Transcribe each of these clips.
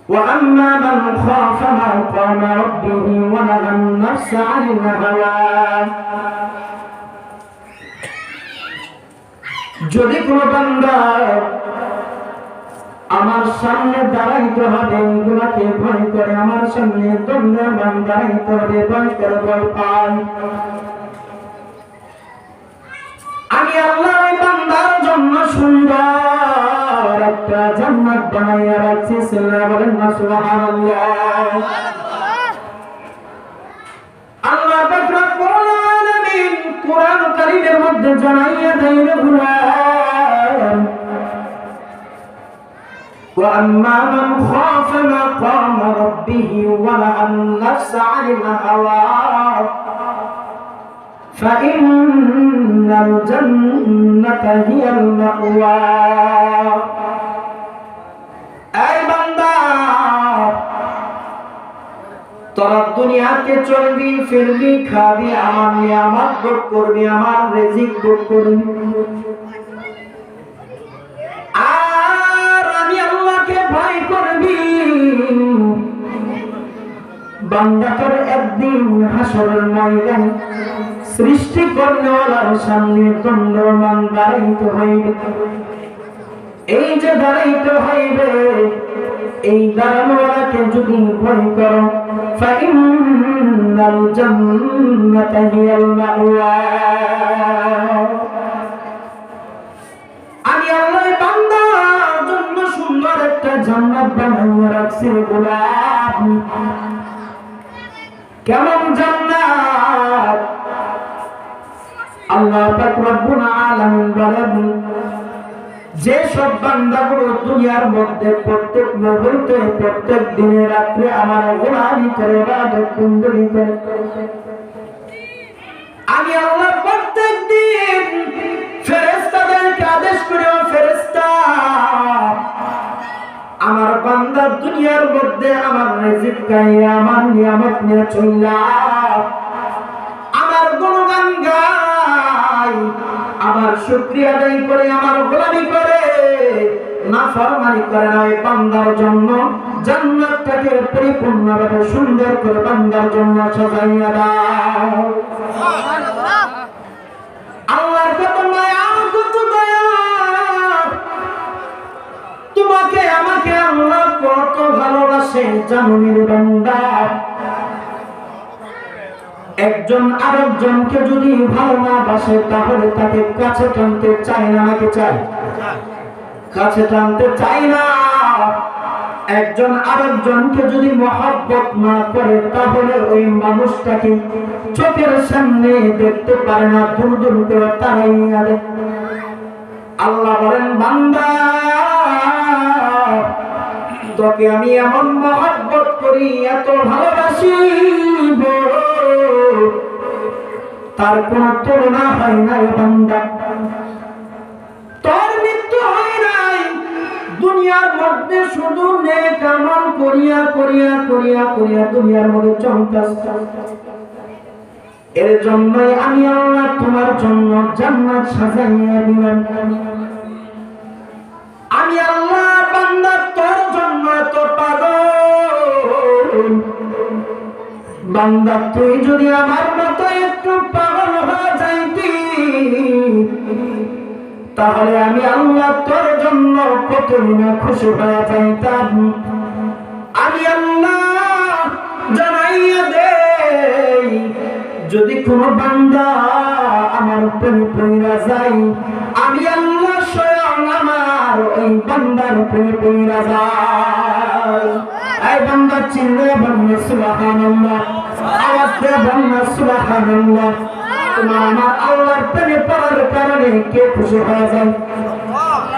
وأما من خاف مقام ربه ونهى النفس عن الهوى যদি কোনো বান্দা আমার সামনে দাঁড়াইতে হবে এগুলাকে ভয় করে, আমার সামনে দণ্ডায়মান দাঁড়াইতে হবে ভয় করে, ভয় পায়, আমি আল্লাহ ওই বান্দার জন্য সুন্দর একটা জান্নাত বানাইয়া রাখছি। বলেন না সুবহানাল্লাহ। আল্লাহ পাক রব্বুল আলামিন কোরআন কারীমের মধ্যে জানাইয়া দেন গুলাম وأما من خاف مقام ربه ونهى النفس عن الهوى فإن الجنة هي المأوى أي بندہ তোরা দুনিয়াতে চলবি ফিরবি খাবি আমার নিয়ামত ভোগ করবি আমার রিজিক ভোগ করবি আর আমি আল্লাহকে ভয় করবি। বান্দা তোর একদিন হাসরের ময়দানে সৃষ্টি করনেওয়ালার সামনে দণ্ডায়মান দাঁড়াইতে হইবে। এই যে দাঁড়াইতে হইবে এই দাঁড়ানোয়ালাকে যদি ভয় করো ফাইন্নাল জান্নাতা হিয়াল মাওয়া। আমি আল্লাহ বান্দার জন্য সুন্দর একটা জান্নাত বানাইয়া রাখছি গোলাম। কেমন জান্নাত? আল্লাহ পাক রব্বুল আলামিন বলেন যে সব বান্দাগুলো দুনিয়ার মধ্যে প্রত্যেক মুহূর্তে প্রত্যেক দিনে রাত্রে আমার গোলামি করে ইবাদত বন্দেগী করে, আমি আল্লাহ প্রত্যেক দিন ফেরেশতাদেরকে আদেশ করে, ও ফেরেশতা আমার বান্দা দুনিয়ার মধ্যে আমার রিজিক খাইয়া আমার নিয়ামত নিয়ে চললা, আমার গুণগান গায়, আমার শুকরিয়া আদায় করে, আমার গোলামি করে, নাফরমানি করে না, এই বান্দার জন্য জান্নাতটাকে পরিপূর্ণভাবে সুন্দর করে বান্দার জন্য সাজাইয়া দাও। সুবহানাল্লাহ। আল্লাহর কত মায়া কত দয়া, তোমাকে আমাকে আল্লাহ কত ভালোবাসে জানো রে বান্দা। একজন আরেকজনকে যদি ভালো না বাসে তাহলে তাকে কাছে টানতে চায় না, নাকি চায়? কাছে টানতে চায় না। একজন আরেকজনকে যদি মহব্বত না করে তাহলে ওই মানুষটাকে চোখের সামনে দেখতে পারে না, দূর দূর করে তাড়াইয়া দেয়। আল্লাহ বলেন বান্দা তোকে আমি এমন মহব্বত করি, এত ভালোবাসি, তার কোন তুলনা হয় না। বান্দা তোর মৃত্যু হয় নাই, দুনিয়ার মধ্যে শুধু নেক আমল করিয়া করিয়া করিয়া করিয়া দুনিয়ার মধ্যে চলতাস। এর জন্যই আমি আল্লাহ তোমার জন্য জান্নাত সাজাইয়া দিলাম। আমি আল্লাহ বান্দা তোর জন্য এত পাগল। বান্দা তুই যদি আমার মতো একটু পাগল হয়ে যাইতি তাহলে আমি আল্লাহ তোর জন্য কতই না খুশি হয়ে যাইতাম। আমি আল্লাহ জানাইয়া দেই যদি কোনো বান্দা আমার প্রেমে পইরা যায় আমি আল্লাহ স্বয়ং আমার ওই বান্দার প্রেমে পইরা যাই। এই বান্দা চিল্লে বললে সুবহানাল্লাহ, আওয়াজ দিয়ে বললে সুবহানাল্লাহ। তোমার আমার আল্লাহর প্রেমে পড়ার কারণে কে খুশি হয়ে যায়?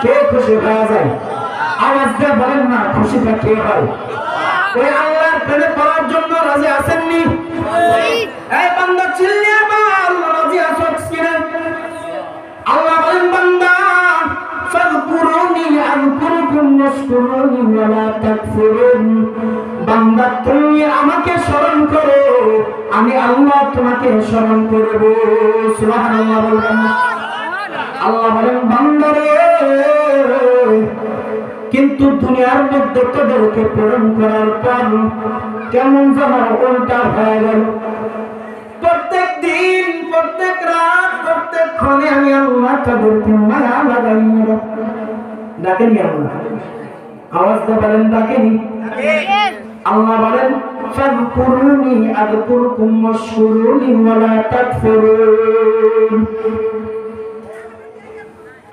কে খুশি হয়ে যায়? আওয়াজ দিয়ে বলেন না, খুশিটা কে হয়? ওই আল্লাহর প্রেমে পড়ার জন্য রাজি আছেননি? এই বান্দা চিল্লিয়ে বল, রাজি আছো কিনা? আল্লাহ বলেন বান্দা ফাযকুরুনি আযকুরকুম ওয়াশকুরুনি ওয়া লা তাকফুরুন। বান্দা তুমি আমাকে স্মরণ করো, আমি আল্লাহ তোমাকে স্মরণ করব। সুবহানাল্লাহ বলবেন। আল্লাহ বলেন বান্দারে কিন্তু দুনিয়ার মধ্যে তোদেরকে প্রেরণ করার পর কেমন যেন উল্টা হয়ে গেল। প্রত্যেক দিন, প্রত্যেক রাত, প্রত্যেক ক্ষণে আমি আল্লাহ তাদেরকে মায়া লাগাইনি। ডাকেনি আল্লাহ? আওয়াজ দিয়ে বলেন ডাকেনি? আল্লাহ বলেন ফাযকুরুনি আযকুরকুম ওয়াশকুরুনি ওয়ালা তাকফুরুন।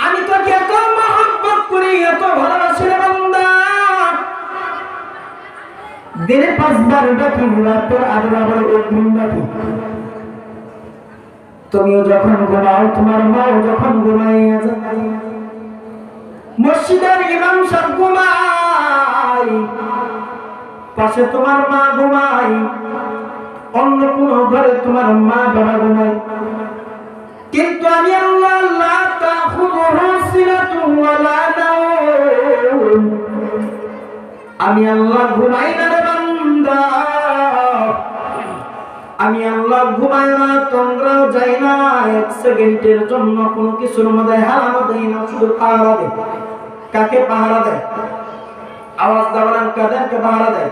আমি তোকে এত মহব্বত করি, এত ভালোবাসি রে বান্দা, দিনে 5 বার ডাকি, রাতে আবার অগ্রিম ডাকি। তুমিও যখন ঘুমাও, তোমার মাও যখন ঘুমাইয়া যায়, মসজিদের ইমাম সাহেব ঘুমায়, পাশে তোমার মা ঘুমায়, অন্য কোন ঘরে তোমার মা বাবা ঘুমায়, কিন্তু আমি আল্লাহ লা তাখুযুহু সিনাতুন ওয়ালা নাওম, আমি আল্লাহ ঘুমাই না রে বান্দা, আমি আল্লাহ ঘুমাই না, তোমরাও যাই না, 1 সেকেন্ডের জন্য কোনো কিছুর মধ্যে হারানো দেই না, শুধু পাহারা দেয়। কাকে পাহারা দেয়? আওয়াজ দাওয়ান কাদেরকে পাহারা দেয়?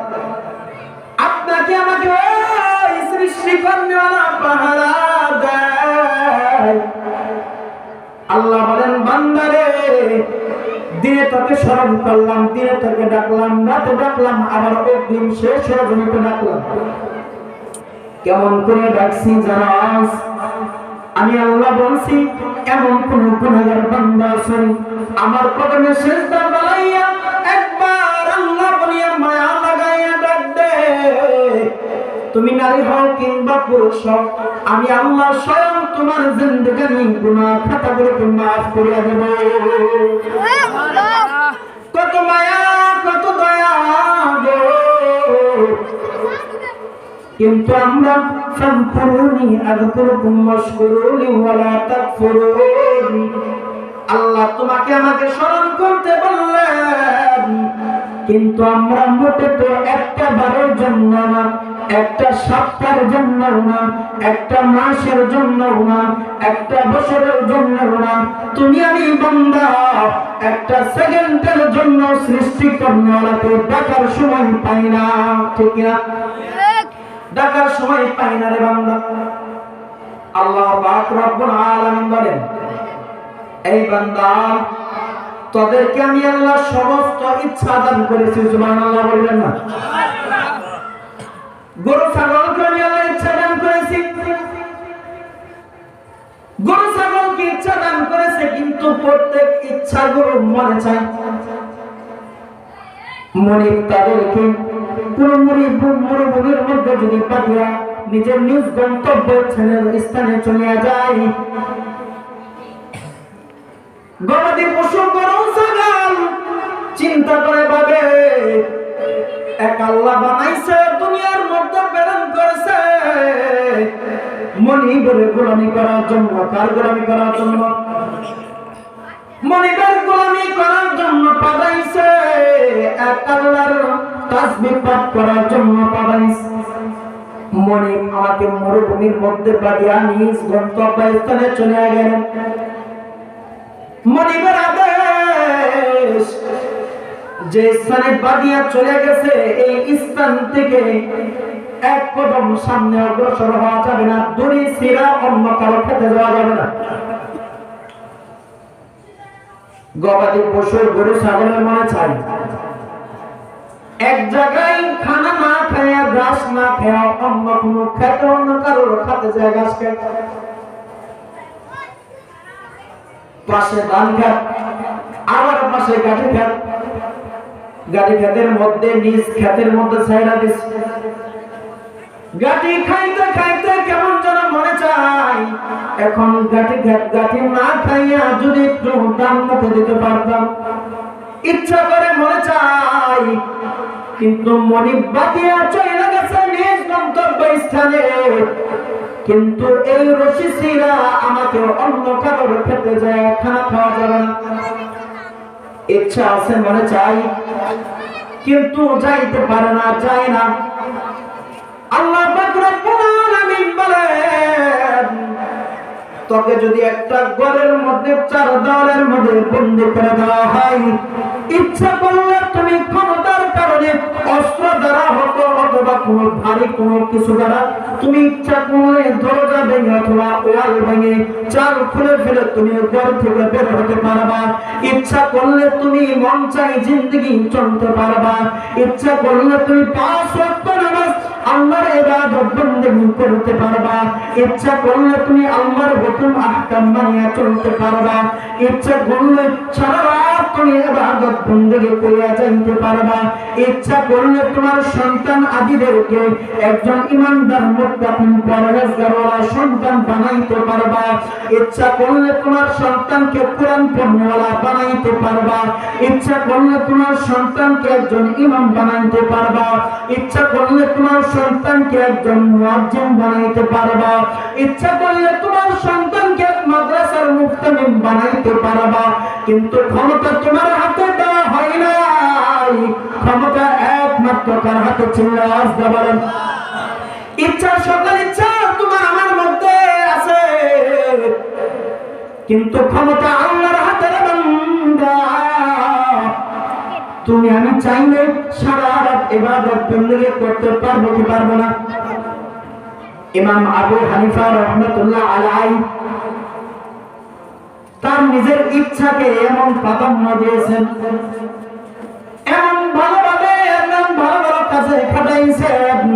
আপনাকে আমাকে ওই সৃষ্টিকর্তাওয়ালা পাহারা দেয়। আল্লাহ বলেন বান্দারে, দিনে তোকে স্মরণ করলাম, দিনে তোকে ডাকলাম, রাতে ডাকলাম, আবার অগ্রিম শেষ রজনীতে ডাকলাম। কেমন করে ডাকছি জানাস? আমি আল্লাহ বলছি এমন কোন গুনাহগার বান্দা আছে আমার কদমে সিজদা বানাইয়া একবার আল্লাহ বলিয়া মায়া লাগাইয়া ডাক দে, তুমি নারী হও কিংবা পুরুষ হও, আমি আল্লাহ স্বয়ং তোমার জিন্দেগানি গুনাহ খাতাগুলোকে মাফ করে দেব। কত মায়া, কত দয়া গো! কিন্তু আমরা ফাযকুরুনি আযকুরকুম ওয়াশকুরুনি ওয়ালা তাকফুরুন, আল্লাহ তোমাকে আমাকে স্মরণ করতে বললেন, কিন্তু আমরা মোটে তো একটা বারের জন্য না, একটা সপ্তাহের জন্য না, একটা মাসের জন্য না, একটা বছরের জন্য না, তুমি আমি বান্দা একটা সেকেন্ডের জন্য সৃষ্টিকর্তাকে ডাকার সময় পাই না। ঠিক না? ডাকার সময় পাই না রে বান্দা। আল্লাহ পাক রব্বুল আলামিন বলেন, এই বান্দা তোদেরকে আমি আল্লাহ সমস্ত ইচ্ছা দান করেছি। সুবহানাল্লাহ বলবেন না? গরু ছাগলকে আমি আল্লাহ ইচ্ছা দান করেছি, গরু ছাগলকে ইচ্ছা দান করেছে, কিন্তু প্রত্যেক ইচ্ছাগুলো মনে চায়। মনে তাদেরকে কোন মরুভূমির মধ্যে যদি পাঠিয়ে নিজের নিজ গন্তব্য স্থানে চলে যায়, গবাদি পশু গরু ছাগল চিন্তা করে ভাবে এক আল্লাহ বানাইছে, দুনিয়ার মধ্যে প্রেরণ করেছে মনিবের গোলামি করার জন্য। কার গোলামি করার জন্য? মনিবের গোলামি করার জন্য পাঠাইছে, এক আল্লাহর তাসবিহ পাঠ করার জন্য পাঠাইছে। মনিব আমাকে মরুভূমির মধ্যে পাঠিয়ে নিজ গন্তব্যস্থানে চলে গেলেন। মনিবের আদেশ, যে স্থানে বাদিয়া চলে গেছে এই স্থান থেকে এক কদম সামনে অগ্রসর হওয়া যাবে না, দড়ি ছিঁড়া অন্য কারো খেতে যাওয়া যাবে না। গবাদি পশুর গরু ছাগলের মনে চাই এক জায়গায় খানা না খায়া, ঘাস না খায়া, অন্য কোন খেতে, অন্য কারোর খাতে যায় ঘাস খায়। পাশে ধান খাত, আবার পাশে গাঠি খাত, গাঠি খাতের মধ্যে নিজ খাতের মধ্যে ছাইরা দিছে। গাঠি খাইতে খাইতে কেমন যেন মনে চায় এখন গাঠি খাত, গাঠি না খাইয়া যদি একটু দান মুখে দিতে পারতাম, ইচ্ছা করে মনে চাই, কিন্তু মনিব বাদিয়া চলে গেছে নিজ গন্তব্য স্থানে, কিন্তু এই রশি ছিঁড়া আমাকে অন্য কারোর খেতে যায় খানা খাওয়া যাবে না। ইচ্ছা আছে মনে চাই, কিন্তু যাইতে পারে না, যায় না। আল্লাহ পাক রব্বুল আলামিন বলেন তোকে যদি একটা ঘরের মধ্যে 4 দেওয়ালের মধ্যে বন্দী করে দেওয়া হয়, ইচ্ছা করলে তুমি ক্ষমতার কারণে অস্ত্র দ্বারা হতো অথবা কোনো ভারী কোনো কিছু দ্বারা তুমি ইচ্ছা করলে দরজা ভেঙে অথবা ওয়াল ভেঙে চাল খুলে ফেলে তুমি ঘর থেকে বের হতে পারবা। ইচ্ছা করলে তুমি মন চাই জিন্দগি চলতে পারবা। ইচ্ছা করলে তুমি 5 ওয়াক্ত নামাজ আল্লাহর ইবাদত বন্দেগী করতে পারবা। ইচ্ছা করলে তুমি আল্লাহর হুকুম আহকাম মানিয়ে চলতে পারবা। ইচ্ছা করলে সারা রাত তুমি ইবাদত বন্দেগী করিয়া যাইতে পারবা। ইচ্ছা করলে তোমার সন্তান আদিদেরকে একজন ইমানদার মুত্তাকিন পরহেজগারওয়ালা সন্তান বানাইতে পারবা। ইচ্ছা করলে তোমার সন্তানকে কোরআন পড়নেওয়ালা বানাইতে পারবা। ইচ্ছা করলে তোমার সন্তানকে একজন ইমাম বানাইতে পারবা। ইচ্ছা করলে তোমার সন্তানকে একজন মুয়াজ্জিন বানাইতে পারবা। ইচ্ছা করলে তোমার সন্তানকে মাদ্রাসার মুফতামিম বানাইতে পারবা। কিন্তু ক্ষমতা তোমার হাতে দেওয়া হয় নাই, ক্ষমতা একমাত্র কার হাতে ছিল? আজকে বলেন। ইচ্ছা সকল ইচ্ছা তোমার আমার মধ্যে আছে, কিন্তু ক্ষমতা আল্লাহর হাতে। বান্দা তুমি আমি চাইলে সারা রাত ইবাদত বন্দেগী করতে পারবো কি পারবো না? ইমাম আবু হানিফা রাহমাতুল্লাহ আলাইহি তার নিজের ইচ্ছাকে এমন প্রাধান্য দিয়েছেন, এমন ভালোভাবে এমন ভালো ভালো কাজে খাটাইছেন।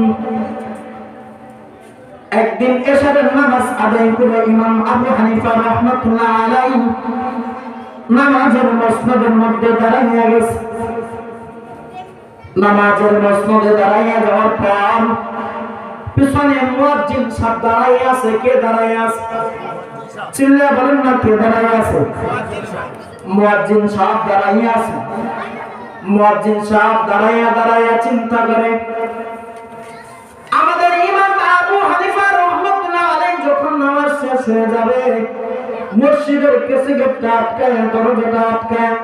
একদিন এশারের নামাজ আদায় করে ইমাম আবু হানিফা রাহমাতুল্লাহ আলাইহি নামাজের মসনদের মধ্যে দাঁড়াইয়া গেছে। নামাজের মসনদে দাঁড়াইয়া যাওয়ার পর পিছনে মুয়াজ্জিন সাহেব দাঁড়াইয়া আছে। কে দাঁড়াইয়া আছে? চিল্লা বলেন না, কে দাঁড়াইয়া আছে? মুয়াজ্জিন সাহেব দাঁড়াইয়া আছে। মুয়াজ্জিন সাহেব দাঁড়াইয়া দাঁড়াইয়া চিন্তা করে, আমাদের ইমাম আবু হানিফা রাহমাতুল্লাহ আলাইহি যখন নামাজ শেষ হয়ে যাবে, মসজিদের কাছে গেটটা আটকায়, দরজাটা আটকায়,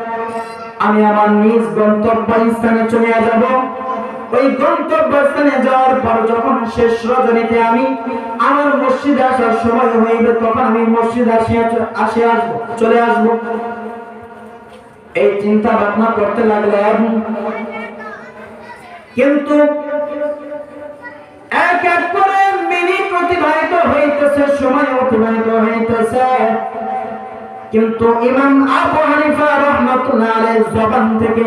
আমি আমার নিজ গন্তব্যস্থানে চলে যাব। ওই গন্তব্যস্থানে যাওয়ার পর যখন শেষ রজনীতে আমি আমার মসজিদে আসার সময় হইবে, তখন আমি মসজিদে চলে আসব। এই চিন্তা ভাবনা করতে লাগলেন। কিন্তু এক এক করে মিনিট অতিবাহিত হইতেছে, সময় অতিবাহিত হইতেছে, কিন্তু ইমাম আবু হানিফা রাহমাতুল্লাহ আলাইহির জবান থেকে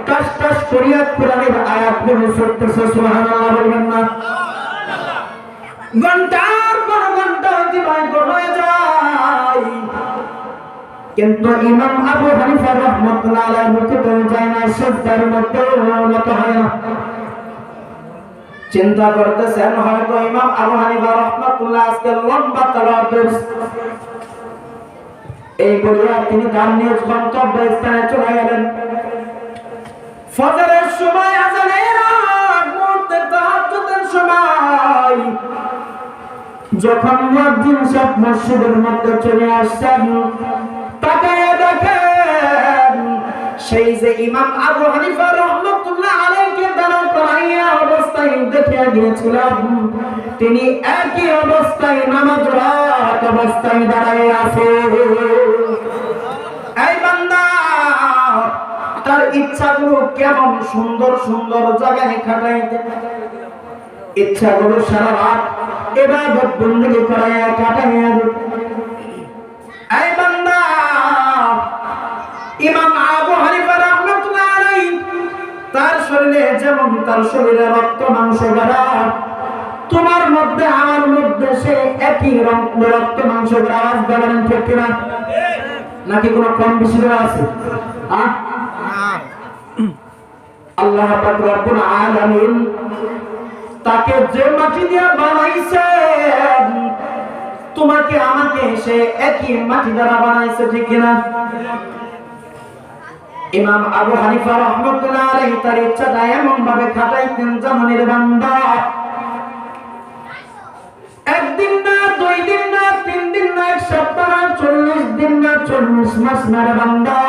টাস টাস করিয়া কোরআনের আয়াত বের হইতেছে। সুবহানাল্লাহ বলবেন না? ঘন্টার পর ঘন্টা অতিবাহিত হয়ে যায়, কিন্তু ইমাম আবু হানিফা রাহমাতুল্লাহ আলাইহি মুখে যায় না, সিজদার মধ্যে নত হয় না। চিন্তা করতেছেন হয়তো ইমাম আবু হানিফা রাহমাতুল্লাহ আজকে লম্বা তালাওয়াত করেছে। এই বলিয়া তিনি তার নিজ গন্তব্যস্থানে চলে গেলেন। ফজরের সময়, আযানের আগ মুহূর্তে, তাহাজ্জুদের সময় যখন মুয়াজ্জিন সাহেব মসজিদের মধ্যে চলে আসছেন, তাকায়া দেখেন সেই যে ইমাম আবু হানিফা রাহমাতুল্লাহ আলাইহিকে দাঁড় করাইয়া অবস্থায় দেখিয়া গিয়েছিলাম, তিনি একই অবস্থায় নামাজরত অবস্থায় দাঁড়ায় আছে। এই বান্দা তার ইচ্ছাগুলো কেমন সুন্দর সুন্দর জায়গায় খাটাইতে, ইচ্ছাগুলো সারা রাত ইবাদত বন্দেগী করাইয়া কাটাইয়া দিতে। এই বান্দা ইমাম আবু হানিফা রাহমাতুল্লাহ আলাইহি তার শরীরে যেমন তার শরীরে রক্ত মাংস গড়া, তোমার মধ্যে আমার মধ্যে সে একই রক্ত মাংস গড়া। আওয়াজ দেবেন ঠিক কিনা? নাকি কোনো কম বেশি আছে? আল্লাহ পাক রব্বুল আলামিন তাকে যে মাটি দিয়ে বানাইছেন, তোমাকে আমাকে সে একই মাটি দ্বারা বানাইছে, ঠিক কিনা? ইমাম আবু হানিফা রাহমাতুল্লাহ আলাইহি তার ইচ্ছাটা এমন ভাবে খাটাইতেন, জামানের বান্দা একদিন না, 2 দিন না, 3 দিন না, 1 সপ্তাহ না, 40 দিন না, 40 মাস না রে বান্দা,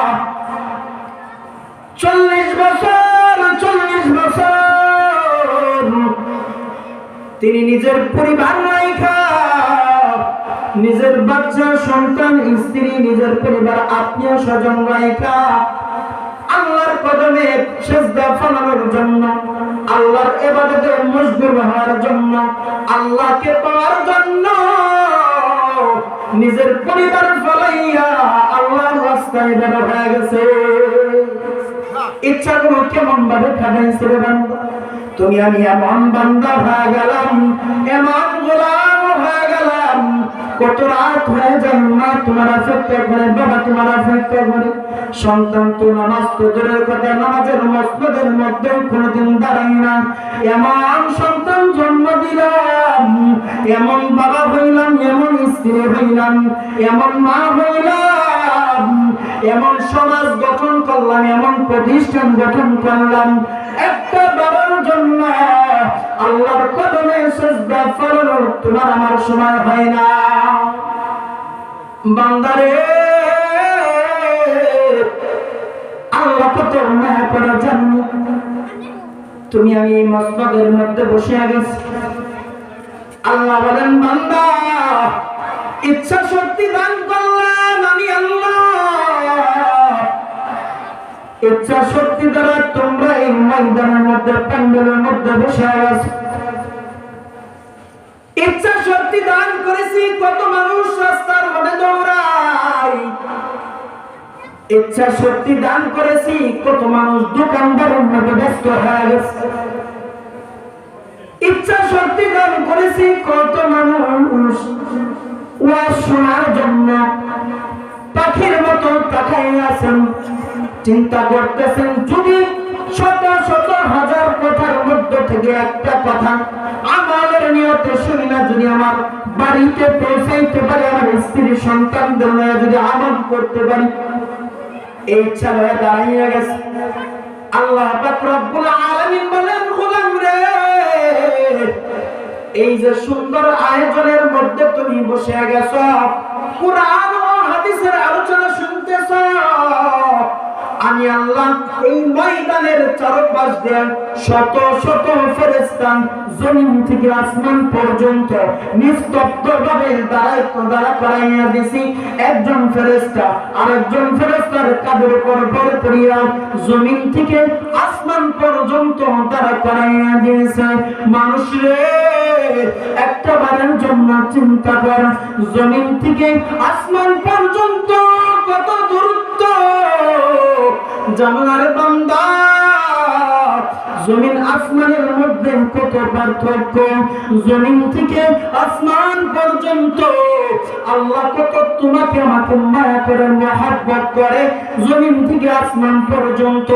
40 বছর, 40 বছর তিনি নিজের পরিবার রাইখা নিজের বাচ্চা, সন্তান, স্ত্রী, নিজের পরিবার, আত্মীয় স্বজন রাইখা আল্লাহর কদমে সিজদা ফলানোর জন্য, আল্লাহর ইবাদতে মশগুল হওয়ার জন্য, আল্লাহকে পাওয়ার জন্য নিজের পরিবার ফলাইয়া আল্লাহর রাস্তায় বের হয়ে গেছে। ইচ্ছাগুলো কেমন ভাবে খাটাইছে বান্দা? তুমি আমি এমন বান্দা হয়ে গেলাম, এমন গোলাম হয়ে গেলাম, কত রাত হয়ে যায় মা তোমার অপেক্ষা করে, বাবা তোমার অপেক্ষা করে, সন্তান তো নামাজ তো দূরের কথা, নামাজের মসজিদের মধ্যে কোনোদিন দাঁড়াই না, এমন সন্তান জন্ম দিলাম, এমন বাবা হইলাম, এমন স্ত্রী হইলাম, এমন মা হইলাম, এমন সমাজ গঠন করলাম, এমন প্রতিষ্ঠান গঠন করলাম, একটা বাবার জন্য আল্লাহর কদমে সিজদা ফলানোর তোমার আমার সময় হয় না। বান্দারে, আল্লাহ কত মায়া করে জানো? তুমি আমি এই মসজিদের মধ্যে বসে গেছি, আল্লাহ বলেন বান্দা ইচ্ছা শক্তি দান করলাম আমি আল্লাহ, ইচ্ছা শক্তি দ্বারা তোমরা এই ময়দানের মধ্যে, প্যান্ডেলের মধ্যে বসে আছো। ইচ্ছা শক্তি দান করেছি, কত মানুষ রাস্তার মধ্যে দৌড়ায়। ইচ্ছা শক্তি দান করেছি, কত মানুষ দোকানদারের মধ্যে ব্যস্ত হয়ে গেছে। ইচ্ছা শক্তি দান করেছি, কত মানুষ ওয়াজ শোনার জন্য পাখির মতো তাকাই আছেন, চিন্তা করতেছেন যদি শত শত হাজার কথার মধ্যে থেকে একটা কথা আমাদের নিয়তে শুনি না, যদি আমার বাড়িতে পৌঁছাইতে পারি, আমার স্ত্রী সন্তানদের যদি আমল করতে পারি, এই ইচ্ছা হয়ে দাঁড়িয়ে গেছে। আল্লাহ পাক রব্বুল আলামিন বলেন, গোলাম রে, এই যে সুন্দর আয়োজনের মধ্যে তুমি বসে গেছো, কুরআন ও হাদিসের আলোচনা শুনতেছ, আমি আল্লাহ এই ময়দানের চারপাশ দিয়ে শত শত ফেরেশতা জমিন থেকে আসমান পর্যন্ত নিস্তব্ধভাবে দাঁড়া করাইয়া দিছি। একজন ফেরেশতা আরেকজন ফেরেশতার কাঁধের উপর ভর করিয়া জমিন থেকে আসমান পর্যন্ত দাঁড়া করাইয়া দিয়েছে। মানুষ রে, একটা বারের জন্য চিন্তা কর, জমিন থেকে আসমান পর্যন্ত কত দূরত্ব জানার বান্দা, জমিন আসমানের মধ্যে কত পার্থক্য, জমিন থেকে আসমান পর্যন্ত আল্লাহ কত তোমাকে আমাকে মায়া করে, মহব্বত করে। জমিন থেকে আসমান পর্যন্ত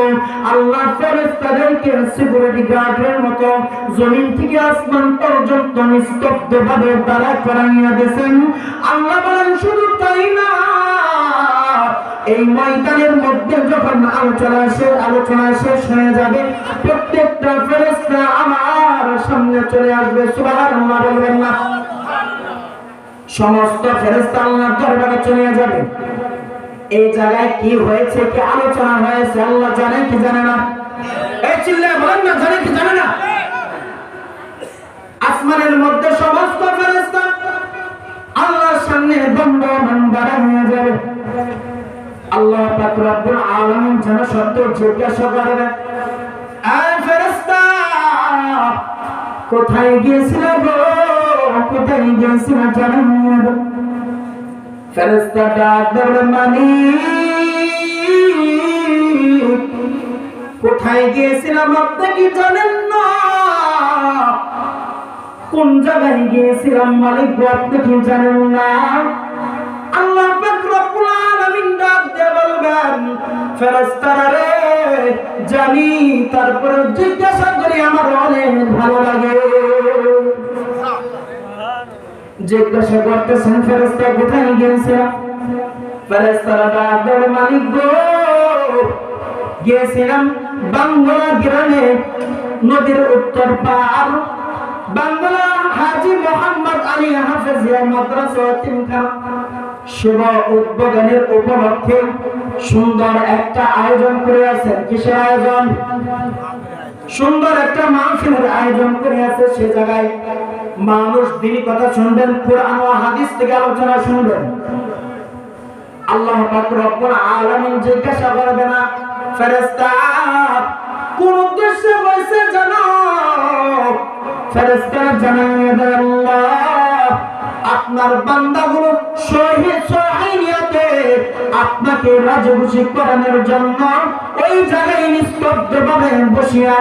আল্লাহ ফেরেশতাদেরকে সিকিউরিটি গার্ডের মতো জমিন থেকে আসমান পর্যন্ত নিস্তব্ধভাবে দাঁড়া করাইয়া দিয়েছেন। আল্লাহ বলেন শুধু তাই না, এই ময়দানের মধ্যে যখন আলোচনা শেষ হয়ে যাবে, প্রত্যেকটা ফেরেশতা আমার সামনে চলে আসবে। সুবহানাল্লাহ বলবেন না? সমস্ত ফেরেশতা আল্লাহর দরবারে চলে যাবে। এই জায়গায় কি হয়েছে, কি আলোচনা হয়েছে আল্লাহ জানে কি জানে না? এই চিল্লায় বলেন না, জানে কি জানে না? আসমানের মধ্যে সমস্ত ফেরেশতা আল্লাহর সামনে দণ্ডমান দাঁড়িয়ে যাবে। আল্লাহ পাক রব্বুল আলামিন যেন সত্য জিজ্ঞাসা করবে, এই ফেরেশতা কোথায় গিয়েছিলে গো, কোথায় গিয়েছিলে জানিয়ে দাও। ফেরেশতা ডাক দেবে, মালিক কোথায় গিয়েছিলাম আপনি কি জানেন না? কোন জায়গায় গিয়েছিলাম মালিক আপনি কি জানেন না? আল্লাহ পাক রব্বুল আলামিন ডাক দিয়ে বলবেন, ফেরেশতারা রে জানি, তারপরে জিজ্ঞাসা করি আমার অনেক ভালো লাগে। জিজ্ঞাসা করতেছেন ফেরেশতা কোথায় গিয়েছিলাম? ফেরেশতারা ডাক দিয়ে, মালিক গো গিয়েছিলাম বাংলা গ্রামে, নদীর উত্তর পার, বাংলা হাজী মোহাম্মদ আলী হাফেজিয়া মাদ্রাসা তিনখানা শুভ উদ্বোধনের উপলক্ষে সুন্দর একটা আয়োজন করে আছেন। কিসের আয়োজন? সুন্দর একটা মাহফিলের আয়োজন করে আছেন। আছে সে জায়গায় মানুষ দিনই কথা শুনবেন, কোরআন ও হাদিস থেকে আলোচনা শুনবেন। আল্লাহ পাক রব্বুল আলামিন জিজ্ঞাসা করবে না, ফেরেশতা কোন উদ্দেশ্যে বসে জানো? ফেরেশতারা জানিয়ে দেয়, আল্লাহ আপনার বান্দাগুলো সহিনিয়তে আপনাকে রাজি খুশি করানোর জন্য ওই জায়গায় নিস্তব্ধভাবে বসিয়া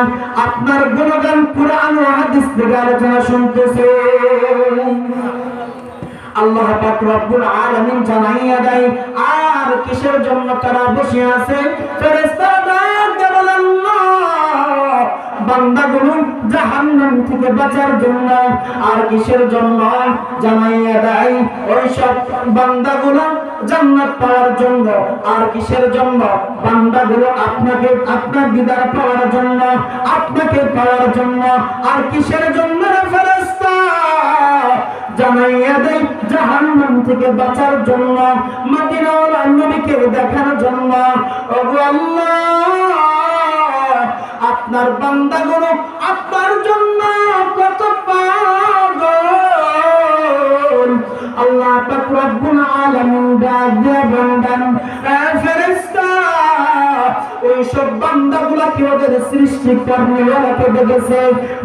আপনার গুণগান কুরআন ও হাদিস থেকে আলোচনা শুনতেছে। আল্লাহ পাক রব্বুল আলামিন জানাইয়া দেয়, আর কিসের জন্য তারা বসে আছে? ফেরেশতারা বলেন, বান্দাগুলো জাহান্নাম থেকে বাঁচার জন্য। আর কিসের জন্য? জানাইয়া দেয়, ওই সব বান্দাগুলো জান্নাত পাওয়ার জন্য। আর কিসের জন্য? বান্দাগুলো আপনাকে, আপনার দিদার পাওয়ার জন্য, আপনাকে পাওয়ার জন্য। আর কিসের জন্য ফেরেশতা? জানাইয়া দেয়, জাহান্নাম থেকে বাঁচার জন্য, মদিনাওয়ালা নবীকে দেখার জন্য। ওগো আল্লাহ, আপনার বান্দাগুলো আপনার জন্য কত পাগল। আল্লাহ পাক রব্বুল আলামিন ডাক দিয়ে বলেন, ফেরেশতা ওই সব বান্দাগুলোকে ওদের সৃষ্টিকর্তাকে দেখেছে?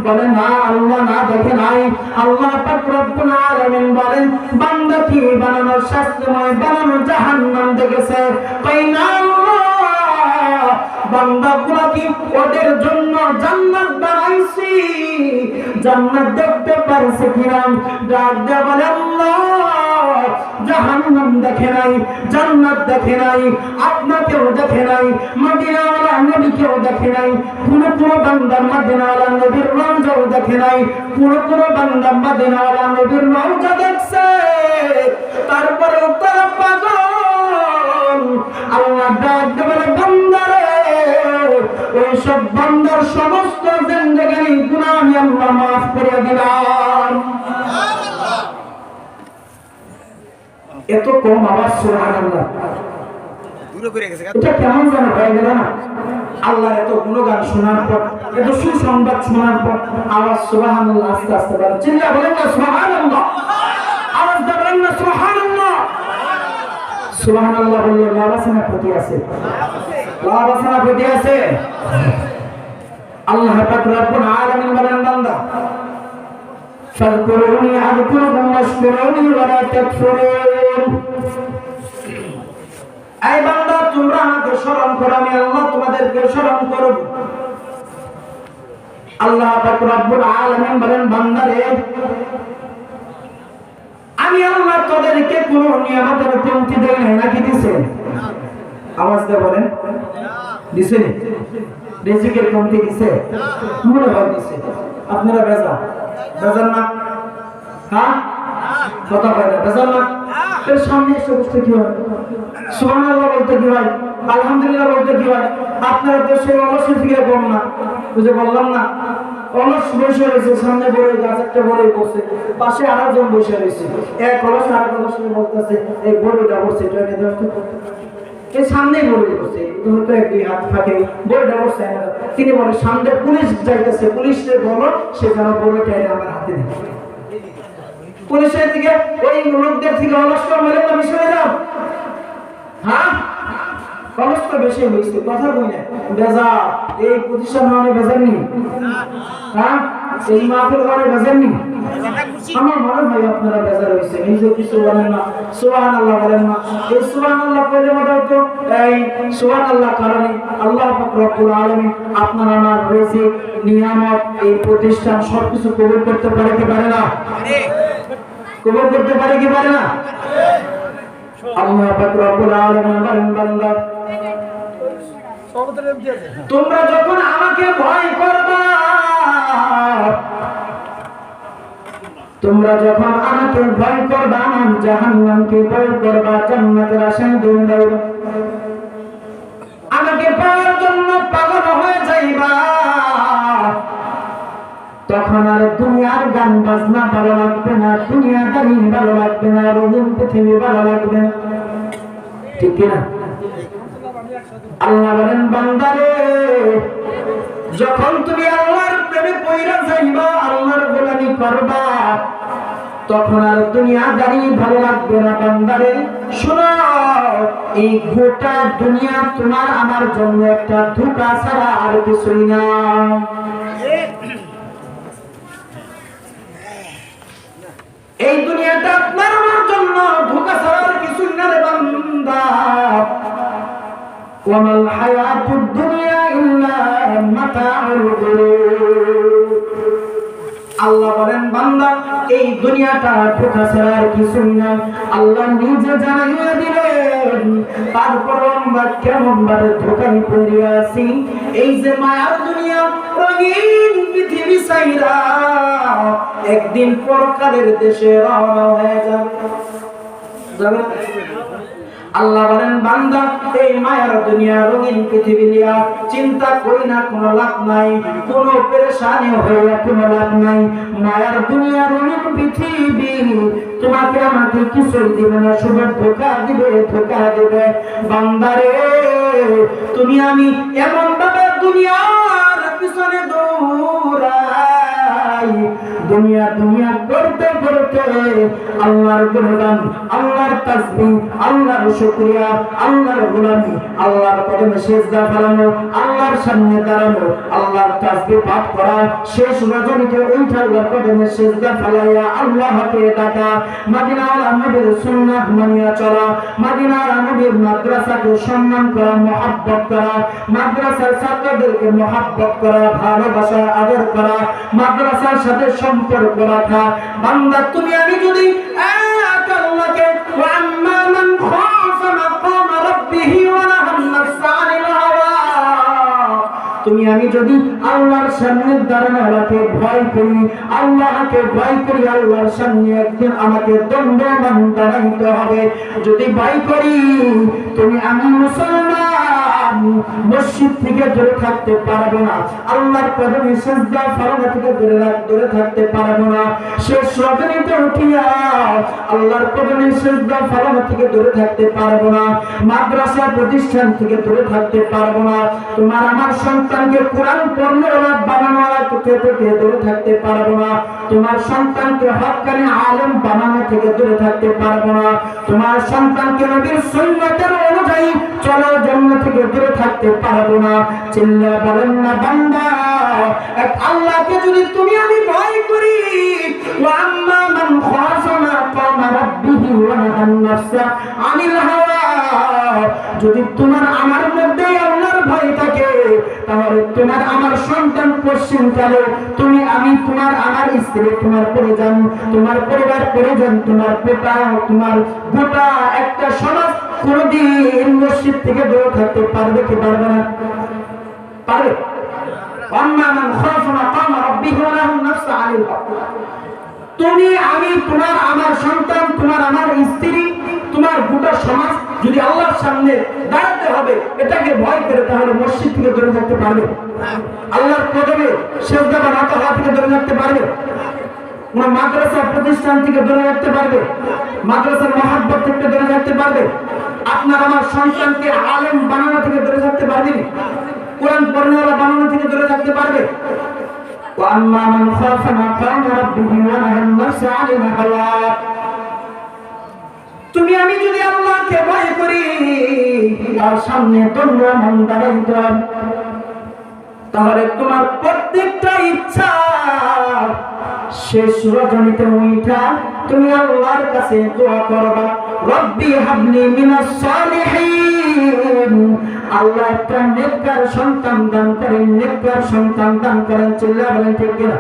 বলে না আল্লাহ, না দেখে নাই। আল্লাহ পাক রব্বুল আলামিন বলেন, বান্দা কি বানানোর শাস্তিময় বানানো জাহান্নাম দেখেছে? তাই না বান্দাগুলো কি ওদের জন্য জান্নাত বানাইছি? জান্নাত দেখতে পারছে কিনা? ডাক দিয়ে বলে, আল্লাহ জাহান্নাম দেখে নাই, জান্নাত দেখে নাই, আপনাকেও দেখে নাই, মদিনাওয়ালা নবীকেও দেখে নাই, কোন বান্দা মদিনাওয়ালা নবীর রওজাও দেখে নাই, কোন বান্দা মদিনাওয়ালা নবীর রওজা দেখছে, তারপরেও তারা পাগল। আল্লাহ ডাক দিয়ে বলে, বান্দারে ওই সব বান্দার সমস্ত জিন্দেগির গুনাহ আমি আল্লাহ মাফ করে দিলাম। এত কম আওয়াজ, সুবহানাল্লাহ। এটা কেমন যেন হয়ে গেল না? আল্লাহ এত গুণগান শোনার পর, এত সুসংবাদ শোনার পর আওয়াজ সুবহানাল্লাহ আস্তে আস্তে বলেন, চিল্লা বলেন না সুবহানাল্লাহ, আওয়াজ দিয়ে বলেন না সুবহানাল্লাহ। সুবহানাল্লাহ বললে লাভ আছে না ক্ষতি আছে? লাভ আছে না ক্ষতি আছে? আল্লাহ পাক রব্বুল আলামিন বলেন, বান্দা ফাযকুরুনি আযকুরকুম ওয়াশকুরুনি ওয়ালা তাকফুরুন। এই বান্দা তোমরা আমাকে স্মরণ করো, আমি আল্লাহ তোমাদেরকে স্মরণ করব। আল্লাহ পাক রব্বুল আলামিন বলেন, বান্দারে আমি আল্লাহ তোদেরকে কোন নিয়ামতের কমতি দেই নাই, নাকি দিছে? আওয়াজ দিয়ে বলেন, দিছে? রিজিকের কমতি দিছে? মনে হয় দিছে। আপনারা বেজান না? হ্যাঁ, কথা বলে বেজান না? এর সামনে এসে বসতে কি হয়? সুবহানাল্লাহ বলতে কি হয়? আলহামদুলিল্লাহ বলতে কি হয়? আপনারা তো সেই অলসের ফিরে কম না, বুঝে বললাম না? অলস বসে রয়েছে, সামনে বড় গাছ একটা বড় বসে, পাশে আরেকজন বসে রয়েছে, এক অলস আরেক অলসের বলতেছে, এই বড়টা বসে ট্রেনে ধরতে, এই সামনেই বড় বসে, তুমি তো এক দুই হাত ফাঁকে বড়টা বসে। তিনি বলে, সামনে পুলিশ যাইতেছে, পুলিশের বলো সে যেন বড় ট্রেনে আমার হাতে দেয়। পুলিশের দিকে ওই লোকদের থেকে অলস্কর মেরে তো বেশি হয়ে যাও। হ্যাঁ, অলস্কর বেশি হয়েছে, কথা বই না। বেজা এই প্রতিষ্ঠান মানে বেজাননি? হ্যাঁ, এই মাহফিল মানে বেজাননি? আমার মনে হয় আপনারা বেজার হয়েছে, নিজে কিছু বলেন না, সুবহানাল্লাহ বলেন না। এই সুবহানাল্লাহ বলে মনে তো এই সুবহানাল্লাহ কারণে আল্লাহ পাক রব্বুল আলামিন আপনার আমার রিজিক, নিয়ামত, এই প্রতিষ্ঠান সবকিছু কবুল করতে পারে কি পারে না? কবুল করতে পারে কি পারে না? আল্লাহ পাক রব্বুল আলামিন বলেন, বান্দা তোমরা যখন আমাকে ভয় করবা, তোমরা যখন আমাকে ভয় করবা, আমার জাহান্নামকে ভয় করবা, জান্নাতের আশায় দৌড়াইবা, আমাকে পাওয়ার জন্য পাগল হয়ে যাইবা, তখন আর দুনিয়ার গান বাজনা ভালো লাগবে না, দুনিয়াদারি ভালো লাগবে না, রঙিন পৃথিবী ভালো লাগবে না, ঠিক কিনা? আল্লাহ বলেন, বান্দারে যখন তুমি আল্লাহর প্রেমে পয়রা যাইবা, আল্লাহর গোলামি করবা, তখন আর দুনিয়াদারি ভালো লাগবে না। বান্দারে শোনো, এই গোটা দুনিয়া তোমার আমার জন্য একটা ধোঁকা ছাড়া আর কিছুই না। এই দুনিয়াটা আপনার আমার জন্য ধোঁকা ছাড়া আর কিছুই না রে বান্দা। ওয়ামাল হায়াতুদ দুনিয়া ইল্লা মাতাউল গুরুর। আল্লাহ বলেন বান্দা, এই দুনিয়াটা ধোঁকা ছাড়া আর কিছুই না। আল্লাহ নিজে জানাইয়া দিলেন, তারপর আমরা কেমন ভাবে ধোঁকায় পড়ে আছি। এই যে মায়ার দুনিয়া, রঙিন পৃথিবী ছাইরা একদিন পরকালের দেশে রওনা হয়ে যাবে। আল্লাহ বলেন বান্দা, এই মায়ার দুনিয়া রঙিন পৃথিবী নিয়া চিন্তা করি না, কোনো লাভ নাই, কোনো পেরেশানি হয়ে কোনো লাভ নাই। মায়ার দুনিয়া রঙিন পৃথিবী তোমাকে আমাকে কিছুই দিবে না, শুধু ধোঁকা দিবে, ধোঁকা দিবে। বান্দারে তুমি আমি এমন ভাবে দুনিয়ার পিছনে দৌড়াই, দুনিয়া দুনিয়া করতে করতে আল্লাহর গুণগান, আল্লাহর তাসবিহ, আল্লাহর শুকরিয়া, আল্লাহর গোলামি, আল্লাহর কদমে সিজদা ফেলানো, আল্লাহর সামনে দাঁড়ানো, আল্লাহর তাসবিহ পাঠ করা, শেষ রজনীতে উঠে আল্লাহর কদমে সিজদা ফেলাইয়া আল্লাহকে ডাকা, মদিনার নবীর সুন্নাত মানিয়া চলা, মদিনার নবীর মাদ্রাসাকে সম্মান করা, মহব্বত করা, মাদ্রাসার ছাত্রদেরকে মহব্বত করা, ভালোবাসা আদর করা, মাদ্রাসার সাথে সম্পর্ক রাখা। বান্দা তুমি আমি যদি এক আল্লাহকে, ওয়া আম্মা মান খাফা মাকাম রাব্বিহি ওয়া নাহান নাফসা আনিল হাওয়া, তুমি আমি যদি আল্লাহর সামনে দাঁড়ানোকে ভয় করি, আল্লাহকে ভয় করি, আল্লাহর সামনে একদিন আমাকে দণ্ডমান দাঁড়াইতে হবে, যদি ভয় করি, তুমি আমি মুসলমান মসজিদ থেকে দূরে থাকতে পারবো না, আল্লাহর কদমে সিজদা ফরমা থেকে দূরে থাকতে পারবো না, শেষ রজনীতে উঠিয়া আল্লাহর কদমে সিজদা ফরমা থেকে দূরে থাকতে পারবো না, মাদ্রাসা প্রতিষ্ঠান থেকে দূরে থাকতে পারবো না, তোমার আমার সন্তানকে কোরআন পড়নেওয়ালা বানানোওয়ালা থেকে দূরে থাকতে পারবো না, তোমার সন্তানকে হক্কানি আলেম বানানো থেকে দূরে থাকতে পারবো না, তোমার সন্তানকে নবীর সুন্নাতের অনুযায়ী চলার জন্য থেকে দূরে থাকতে পারবো না। চিল্লা বলেন না বান্দা, এক আল্লাহকে যদি তুমি আমি ভয় করি, ওয়া আম্মা মান খাফা মাকাম রাব্বিহি ওয়া নাহান নাফসা আনিল হাওয়া, যদি তোমার আমার মধ্যে আল্লাহর ভয় থাকে, তাহলে তোমার আমার সন্তান পশ্চিমকালে, তুমি আমি তোমার আমার স্ত্রী, তোমার পরিজন, তোমার পরিবার পরিজন, তোমার পিতা, তোমার গোটা একটা সমাজ কোনদিন মসজিদ থেকে দূরে থাকতে পারবে কি পারবে না? পারবে। আম্মা মান খাফা মাকাম রাব্বিহি ওয়া নাহান নাফসা আনিল হাওয়া, তুমি আমি তোমার আমার সন্তান, তোমার আমার স্ত্রী, তোমার গোটা সমাজ যদি আল্লাহর সামনে দাঁড়াতে হবে এটাকে ভয় করে, তাহলে মসজিদ থেকে দূরে থাকতে পারবে? আল্লাহর কদমে সিজদা বা নত হওয়া থেকে দূরে থাকতে পারবে? কোন মাদ্রাসা প্রতিষ্ঠান থেকে দূরে থাকতে পারবে? মাদ্রাসার মহব্বত থেকে দূরে থাকতে পারবে? আপনার আমার সন্তানকে আলেম বানানো থেকে দূরে থাকতে পারবে? কোরআন পড়নেওয়ালা বানানো থেকে দূরে থাকতে পারবে? وأما من خاف مقام ربه ونهى النفس عن الهوى, তুমি আমি যদি আল্লাহকে ভয় করি, তার সামনে দণ্ডমান দাঁড়াইতে, তাহলে তোমার প্রত্যেকটা ইচ্ছা শেষ রজনীতে উঠা তুমি আল্লাহর কাছে দোয়া করবা, রব্বি হাবলি মিনাস সালিহিন, আল্লাহ একটা নেককার সন্তান দান করেন, নেককার সন্তান দান করেন। চিল্লা বলেন ঠিক কিনা?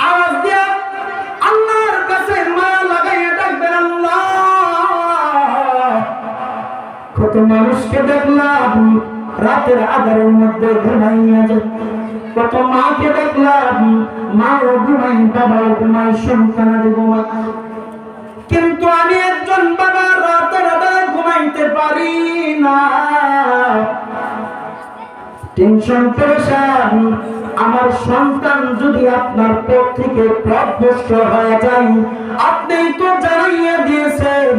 আওয়াজ দিয়া আল্লাহর কাছে মায়া লাগাইয়া ডাকবেন আল্লাহ। কত মানুষকে দেখলাম রাতের আধারের মধ্যে ঘুমাইয়া যায়, কত মাকে দেখলাম মাও ঘুমাই, বাবাও ঘুমাই, সন্তানাদি ঘুমাই, কিন্তু আমি একজন বাবা রাতের আধারে ঘুমাইতে পারি না, টেনশন পেরেশান, আমার সন্তান যদি আপনার পথ থেকে পথভ্রষ্ট হয়ে যায়, আপনি তো জানাইয়া দিয়েছেন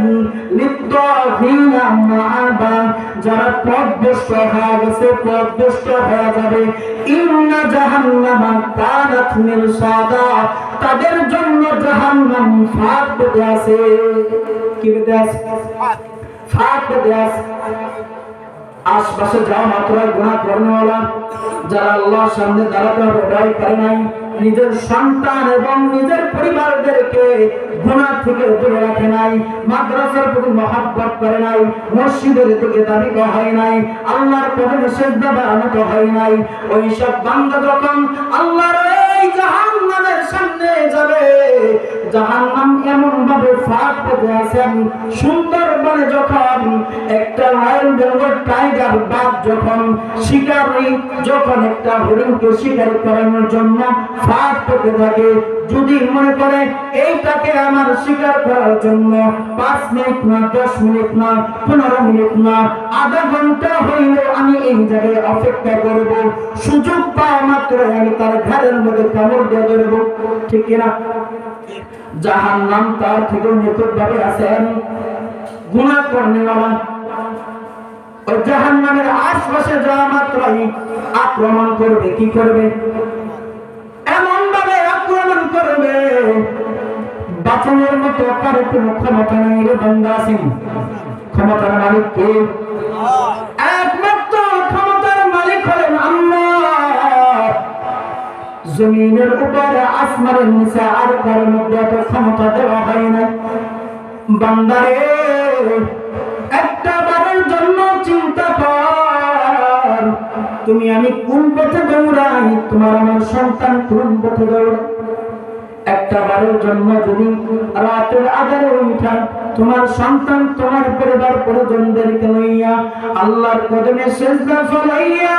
লিত্তাগিনা মাআবা, যারা পথভ্রষ্ট হয়ে গেছে, পথভ্রষ্ট হয়ে যাবে। ইন্না জাহান্নামা কানাত মিরসাদা, তাদের জন্য জাহান্নাম ফাঁক পেতে আছে। কি পেতে আছে? ফাঁক পেতে আছে। আশপাশে যাওয়া মাত্র গুনাহ করনেওয়ালা, যারা আল্লাহর সামনে দাঁড়াতে হবে ভয় করে নাই, নিজের সন্তান এবং নিজের পরিবারদেরকে গুনাহ থেকে দূরে রাখে নাই, মাদ্রাসার প্রতি মহব্বত করে নাই, মসজিদের দিকে দাবি করা হয় নাই, আল্লাহর কদমে সিজদা বানানো হয় নাই, ওই সব বান্দা যখন আল্লাহর এই জাহান্নামের সামনে যাবে, জাহান্নাম এমন ভাবে ফাঁক পেতে আছেন, সুন্দরবনে যখন একটা রয়্যাল বেঙ্গল টাইগার বাঘ যখন শিকারী যখন একটা হরিণকে শিকার করানোর জন্য ফাঁক পেতে থাকে, যদি মনে করে এইটাকে আমার শিকার করার জন্য 5 মিনিট না, 10 মিনিট না, 15 মিনিট না, আধা ঘন্টা হইলে আমি এই জায়গায় অপেক্ষা করব, সুযোগ পাওয়া মাত্র আমি তার ঘাড়ের মধ্যে কামড় দিয়ে ধরব, ঠিক কিনা? জাহান্নাম তার থেকে নিকট ভাবে আছেন গুনাহ করনেওয়ালা। ওই জাহান্নামের আশপাশে যাওয়া মাত্রই আক্রমণ করবে। কি করবে? এমন ভাবে আক্রমণ করবে, বাঁচানোর মতো কারো কোনো ক্ষমতা নেই রে বান্দা। আছেন? ক্ষমতার মালিক কে? একমাত্র ক্ষমতার মালিক হলেন আল্লাহ। জমিনের উপরে আসমানের নিচে আর কারো মধ্যে এত ক্ষমতা দেওয়া হয় না। বান্দারে, একটা বারের জন্য চিন্তা কর, তুমি আমি কোন পথে দৌড়াই, তোমার আমার সন্তান কোন পথে দৌড়ায়। একটা বারের জন্য যদি রাতের আধারে উঠা, তোমার সন্তান তোমার পরিবার পরিজনদেরকে লইয়া আল্লাহর কদমে সিজদা ফলাইয়া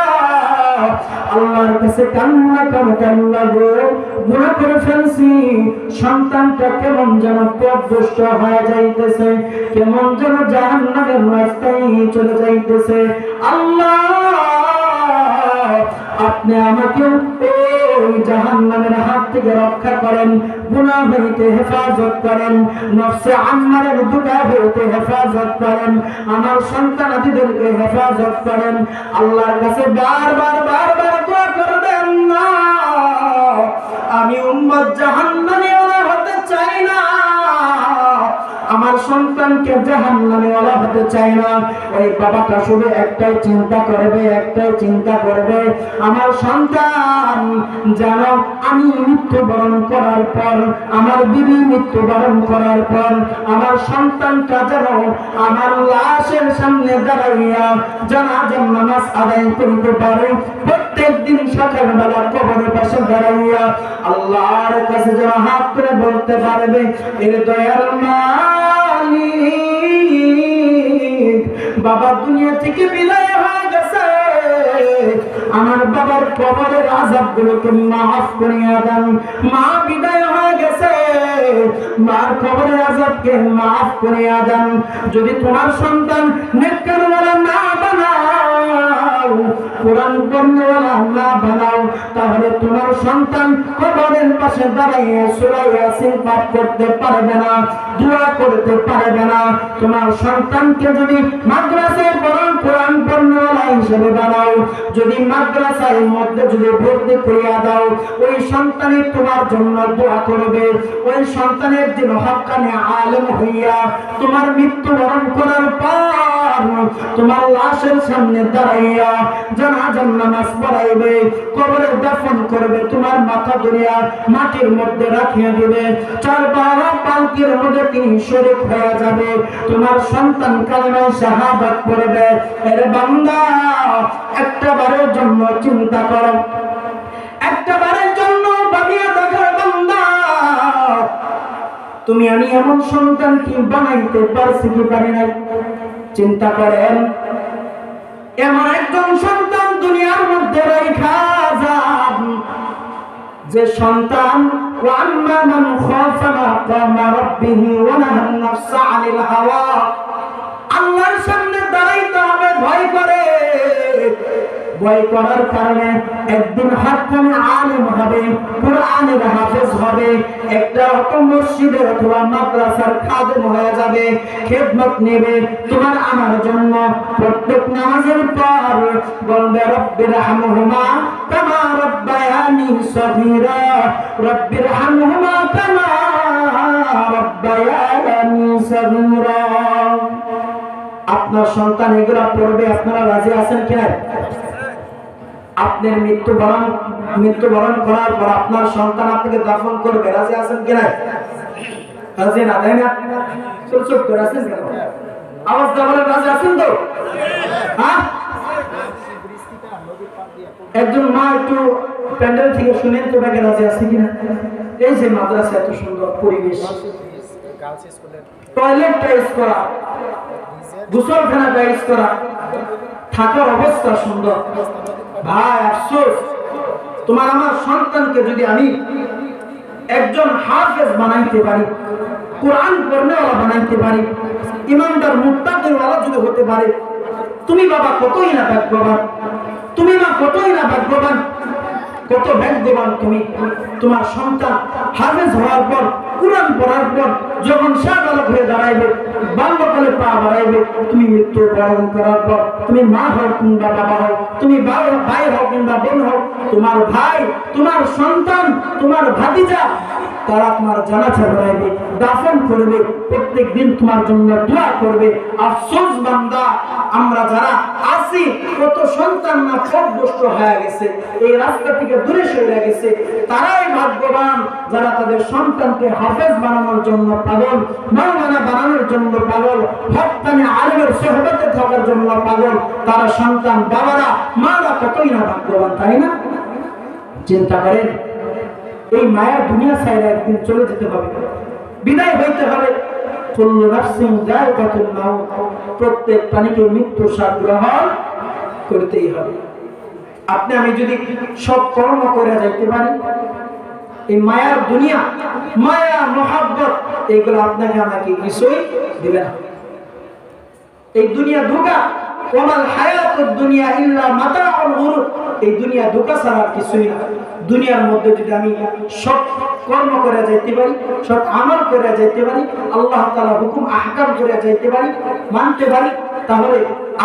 আল্লাহর কাছে কান্না করো, কান্না গো, গুনাহ করে ফেলছি, সন্তানটা কেমন যেন পথভ্রষ্ট হয়ে যাইতেছে, কেমন যেন জাহান্নামের রাস্তায় চলে যাইতেছে। আল্লাহ, আপনি আমাকে ওই জাহান্নামের হাত থেকে রক্ষা করেন, গুনাহ হইতে হেফাজত করেন, নফসে আম্মারের দুটা হইতে হেফাজত করেন, আমার সন্তানাদিদেরকে হেফাজত করেন। আল্লাহর কাছে বারবার বারবার দোয়া করবেন না, আমি উম্মত জাহান্নামীওয়ালা হতে চাই না, আমার সন্তানকে জাহান্নামীওয়ালা হতে চাই না। ওই বাবাটা শুধু একটাই চিন্তা করবে, একটাই চিন্তা করবে, আমার সন্তান যেন আমি মৃত্যুবরণ করার পর, আমার বিবি মৃত্যুবরণ করার পর, আমার সন্তানটা যেন আমার লাশের সামনে দাঁড়াইয়া জানাজার নামাজ আদায় করতে পারে, প্রত্যেক দিন সকালবেলা কবরের পাশে দাঁড়াইয়া আল্লাহর কাছে যেন হাত করে বলতে পারবে, এর দয়ার মালিক, বাবা দুনিয়া থেকে বিদায় হয়ে গেছে, আমার বাবার কবরের আযাবগুলোকে মাফ করিয়া দেন। মা বিদায় হয়ে গেছে, মার কবরের আযাবকে মাফ করিয়া দেন। যদি তোমার সন্তান নেককারওয়ালা না বানাও, কোরআন পড়নেওয়ালা না বানাও, তাহলে তোমার সন্তান কবরের পাশে দাঁড়িয়ে সূরা ইয়াসিন পাঠ করতে পারবে না, দোয়া করতে পারবে না। তোমার সন্তানকে যদি মাদ্রাসায় কোরআন পড়নেওয়ালা হিসেবে বানাও, যদি মাদ্রাসার মধ্যে যদি ভর্তি করিয়া দাও, ওই সন্তানই তোমার জন্য দোয়া করবে, ওই সন্তানের দিন হক্কানে আলেম হইয়া তোমার মৃত্যুবরণ করার পর তোমার লাশের সামনে দাঁড়াইয়া জানাজার নামাজ পড়াইবে, কবরে দাফন করবে, তোমার মাথা ধরিয়া মাটির মধ্যে রাখিয়া দিবে, 4 পালকির মধ্যে তিনি শরীক হয়ে যাবে, তোমার সন্তান কালিমায়ে শাহাদাত পড়বে। এর বান্দা, একটা বারের জন্য চিন্তা করো, একটা বারের জন্য ভাবিয়া দেখো বান্দা, তুমি আমি এমন সন্তান কি বানাইতে পারছি কি পারি নাই? চিন্তা করেন, এমন একজন সন্তান দুনিয়ার মধ্যে রেখা যান, যে সন্তান ওয়াম্মা মান খাফা মাকামা রাব্বিহি ওয়া নাহান নাফসা আনিল হাওয়া, আল্লাহর সামনে দাঁড়াইতে হবে ভয় করে, ভয় করার কারণে একদিন হাক্কানি আলেম হবে, কোরআনের হাফেজ হবে, একটা মসজিদের অথবা মাদ্রাসার খাদেম হয়ে যাবে, খেদমত নেবে তোমার আমার জন্য। প্রত্যেক নামাজের পর বলবে রব্বির হামহুমা কামা রব্বায়ানি সগীরা, রব্বির হামহুমা কামা রব্বায়ানি সগীরা। আপনার সন্তান এগুলা পড়বে, আপনারা রাজি আছেন কিনা? আপনার মৃত্যুবরণ করার পর আপনার সন্তান আপনাকে দাফন করবে, রাজি আছেন কিনা? রাজি না, তাই না? চুপ করে আছেন কেন? আওয়াজ দিয়ে বলেন রাজি আছেন তো? হ্যাঁ, একজন মা একটু প্যান্ডেল থেকে শুনেন তো ব্যাগে রাজি আছে কিনা। এই যে মাদ্রাসা এত সুন্দর পরিবেশ, টয়লেট টাইজ করা, গোসলখানা টাইজ করা, থাকার অবস্থা সুন্দর। ভাই আফসোস, তোমার আমার সন্তানকে যদি আমি একজন হাফেজ বানাইতে পারি, কোরআন পড়নেওয়ালা বানাইতে পারি, ইমানদার মুত্তাকিওয়ালা যদি হতে পারে, তুমি বাবা কতই না ভাগ্যবান, তুমি মা কতই না ভাগ্যবান, কত ভাগ্যবান তুমি। তোমার সন্তান হাফেজ হওয়ার পর, কোরআন পড়ার পর যখন সাবালক হয়ে দাঁড়াইবে, বাল্যকালে পা বাড়াইবে, তুমি মৃত্যু বরণ করার পর, তুমি মা হও কিংবা বাবা হও, তুমি ভাই হও কিংবা বোন হও, তোমার ভাই, তোমার সন্তান, তোমার ভাতিজা, তারা তোমার জানাজা পড়াইবে, দাফন করবে, প্রত্যেক দিন তোমার জন্য দোয়া করবে। আফসোস বান্দা, আমরা যারা আছি, কত সন্তান না পথভ্রষ্ট হয়ে গেছে, এই রাস্তা থেকে দূরে সরে গেছে। তারাই ভাগ্যবান যারা তাদের সন্তানকে হাফেজ বানানোর জন্য পাগল, মাওলানা বানানোর জন্য পাগল, হক্কানি আলেমের সোহবতে থাকার জন্য পাগল। তারা সন্তান, বাবারা, মারা কতই না ভাগ্যবান, তাই না? চিন্তা করেন, এই মায়ার দুনিয়া ছাইরা একদিন চলে যেতে হবে, বিদায় হইতে হবে। কুল্লু নাফসিন যায়কাতুল মাউত, প্রত্যেক প্রাণীকে মৃত্যু স্বাদ গ্রহণ করতেই হবে। আপনি আমি যদি সব কর্ম করে যাইতে পারি, এই মায়ার দুনিয়া, মায়া মহাব্বত, এইগুলো আপনাকে আমাকে কিছুই দিবে না। এই দুনিয়া ধোঁকা, ওয়ামাল হায়াতুদ দুনিয়া ইল্লা মাতাউল গুরুর, এই দুনিয়া ধোঁকা ছাড়া কিছুই না। দুনিয়ার মধ্যে যদি আমি সব কর্ম করে যাইতে পারি, সব আমল করে যাইতে পারি, আল্লাহ তাআলা হুকুম আহকাম করে যাইতে পারি, মানতে পারি, তাহলে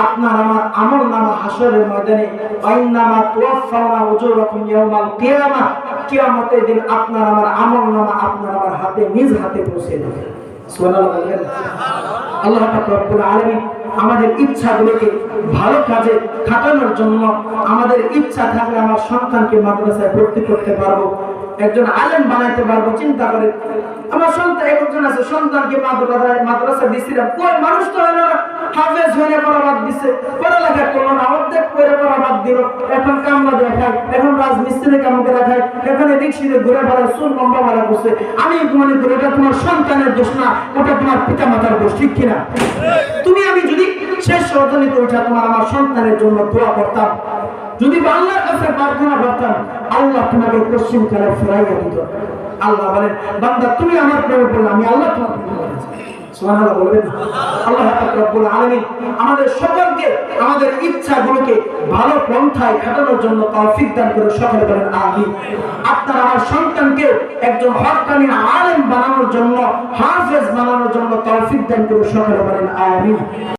আপনার আমার আমল নামা হাসরের ময়দানে বাইনামা তুওয়াফাউনা উজুরাকুম ইয়াউমাল কিয়ামাহ, কিয়ামতের দিন আপনার আমার আমল নামা আপনার আমার হাতে, নিজ হাতে পৌঁছে দেবে। সুবহানাল্লাহ। আল্লাহ পাক রব্বুল আলামিন আমাদের ইচ্ছাগুলোকে ভালো কাজে খাটানোর জন্য, আমাদের ইচ্ছা থাকলে আমার সন্তানকে মাদ্রাসায় ভর্তি করতে পারবো, একজন আলেম বানাইতে পারবো। চিন্তা করে, আমার সন্তান, একজন আছে সন্তানকে মাদ্রাসা দিচ্ছিলাম, কই মানুষ তো হলো না, হাফেজ হয়ে পড়া বাদ দিচ্ছে, পড়ালেখা করলো না, অর্ধেক পড়া বাদ দিল, এখন কামলা দেখায়, এখন রাজমিস্ত্রি কাম করে দেখায়, এখানে রিক্সিতে ঘুরে বেড়ায়, চুল লম্বা বেড়া করছে। আমি মনে করি এটা তোমার সন্তানের দোষ না, ওটা তোমার পিতা মাতার দোষ, ঠিক কিনা? তুমি আমি যদি শেষ রজনীতে ওঠা তোমার আমার সন্তানের জন্য দোয়া করতাম, যদি আল্লাহর কাছে প্রার্থনা করতাম, আল্লাহ তোমাকে পশ্চিম কালে ফেরাইয়া দিত। আল্লাহ বলেন, বান্দা তুমি আমার প্রেমে পড়লে আমি আল্লাহ তোমার প্রেমে পড়েছি। সুবহানাল্লাহ বলবেন। আল্লাহ পাক রব্বুল আলামিন আমাদের সকলকে আমাদের ইচ্ছাগুলোকে ভালো পন্থায় খাটানোর জন্য তৌফিক দান করে, সকলে বলেন আমিন। আপনার আমার সন্তানকে একজন হক্কানি আলেম বানানোর জন্য, হাফেজ বানানোর জন্য তৌফিক দান করে, সকলে বলেন আমিন।